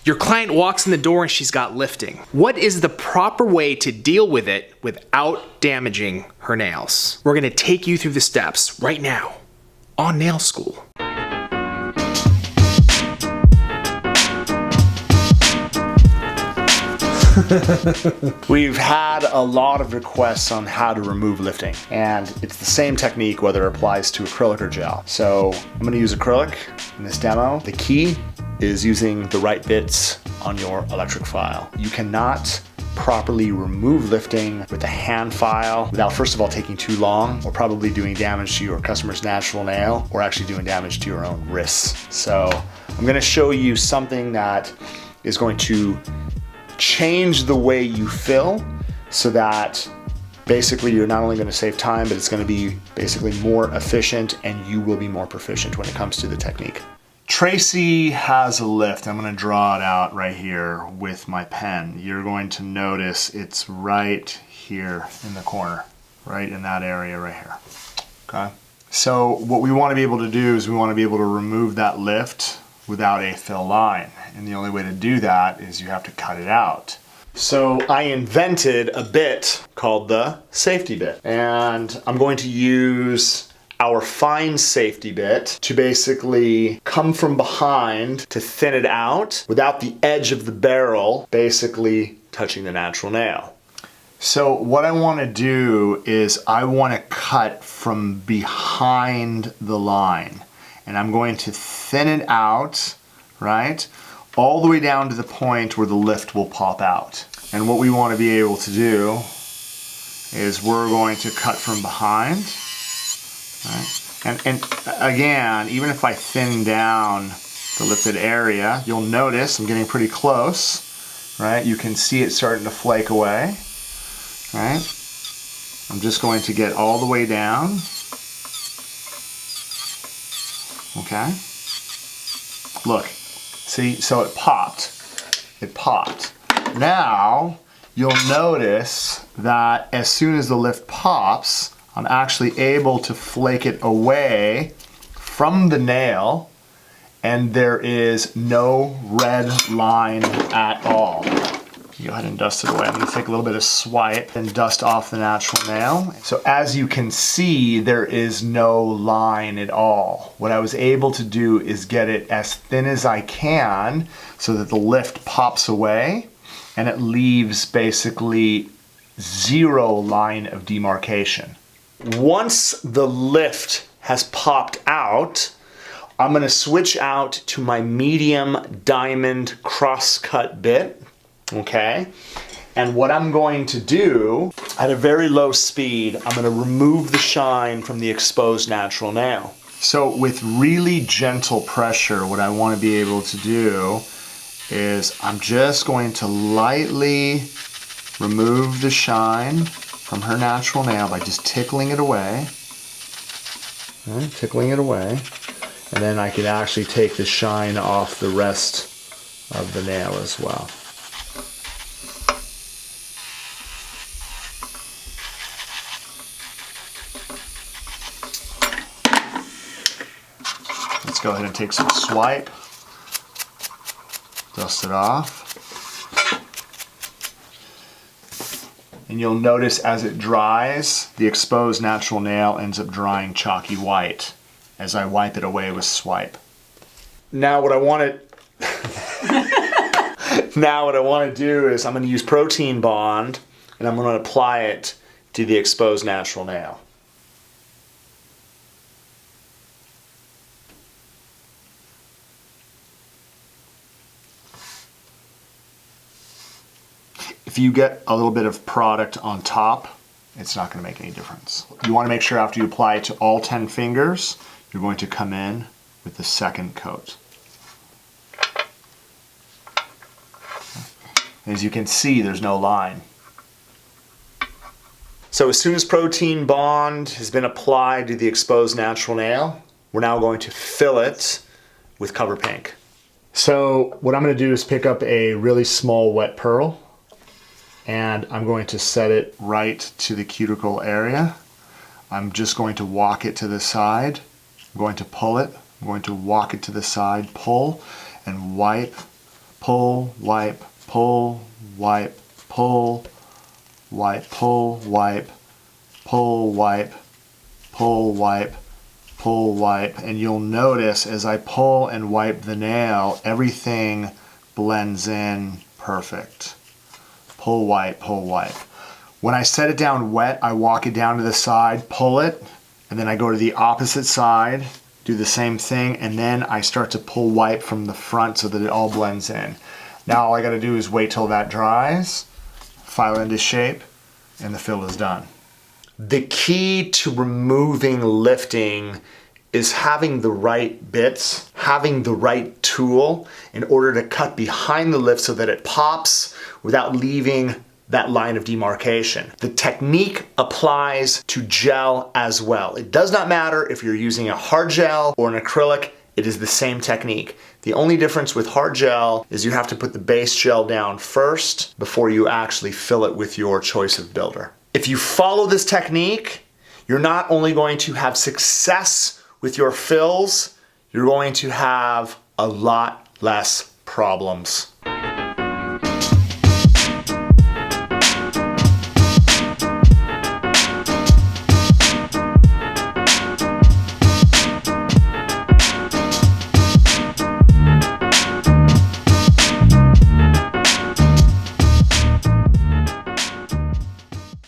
Your client walks in the door and she's got lifting. What is the proper way to deal with it without damaging her nails? We're gonna take you through the steps right now on Nail School. We've had a lot of requests on how to remove lifting, and it's the same technique whether it applies to acrylic or gel. So I'm going to use acrylic in this demo. The key is using the right bits on your electric file. You cannot properly remove lifting with a hand file without first of all taking too long or probably doing damage to your customer's natural nail or actually doing damage to your own wrists. So I'm going to show you something that is going to change the way you fill so that basically you're not only going to save time, but it's going to be basically more efficient and you will be more proficient when it comes to the technique. Tracy has a lift. I'm going to draw it out right here with my pen. You're going to notice it's right here in the corner, right in that area right here. Okay. So what we want to be able to do is we want to be able to remove that lift without a fill line. And the only way to do that is you have to cut it out. So I invented a bit called the safety bit. And I'm going to use our fine safety bit to basically come from behind to thin it out without the edge of the barrel basically touching the natural nail. So what I want to do is I want to cut from behind the line. And I'm going to thin it out, right, all the way down to the point where the lift will pop out. And what we want to be able to do is we're going to cut from behind, right? And again, even if I thin down the lifted area, you'll notice I'm getting pretty close, right? You can see it starting to flake away, right? I'm just going to get all the way down. Okay, look, see, so it popped. Now, you'll notice that as soon as the lift pops, I'm actually able to flake it away from the nail, and there is no red line at all. Go ahead and dust it away. I'm going to take a little bit of swipe and dust off the natural nail. So as you can see, there is no line at all. What I was able to do is get it as thin as I can so that the lift pops away and it leaves basically zero line of demarcation. Once the lift has popped out, I'm going to switch out to my medium diamond crosscut bit. Okay, and what I'm going to do at a very low speed, I'm going to remove the shine from the exposed natural nail. So with really gentle pressure, what I want to be able to do is I'm just going to lightly remove the shine from her natural nail by just tickling it away. Okay, tickling it away. And then I can actually take the shine off the rest of the nail as well. Let's go ahead and take some swipe, dust it off. And you'll notice as it dries, the exposed natural nail ends up drying chalky white as I wipe it away with swipe. Now what I want to do is I'm going to use protein bond and I'm going to apply it to the exposed natural nail. If you get a little bit of product on top, it's not going to make any difference. You want to make sure after you apply it to all 10 fingers, you're going to come in with the second coat. As you can see, there's no line. So as soon as protein bond has been applied to the exposed natural nail, we're now going to fill it with cover pink. So what I'm going to do is pick up a really small wet pearl, and I'm going to set it right to the cuticle area. I'm just going to walk it to the side. I'm going to pull it. I'm going to walk it to the side, pull, and wipe, pull, wipe, pull, wipe, pull, wipe, pull, wipe, pull, wipe, pull, wipe, pull, wipe. And you'll notice as I pull and wipe the nail, everything blends in perfect. Pull, wipe, pull, wipe. When I set it down wet, I walk it down to the side, pull it, and then I go to the opposite side, do the same thing, and then I start to pull wipe from the front so that it all blends in. Now all I gotta do is wait till that dries, file into shape, and the fill is done. The key to removing lifting is having the right bits, having the right tool in order to cut behind the lift so that it pops without leaving that line of demarcation. The technique applies to gel as well. It does not matter if you're using a hard gel or an acrylic, it is the same technique. The only difference with hard gel is you have to put the base gel down first before you actually fill it with your choice of builder. If you follow this technique, you're not only going to have success with your fills, you're going to have a lot less problems.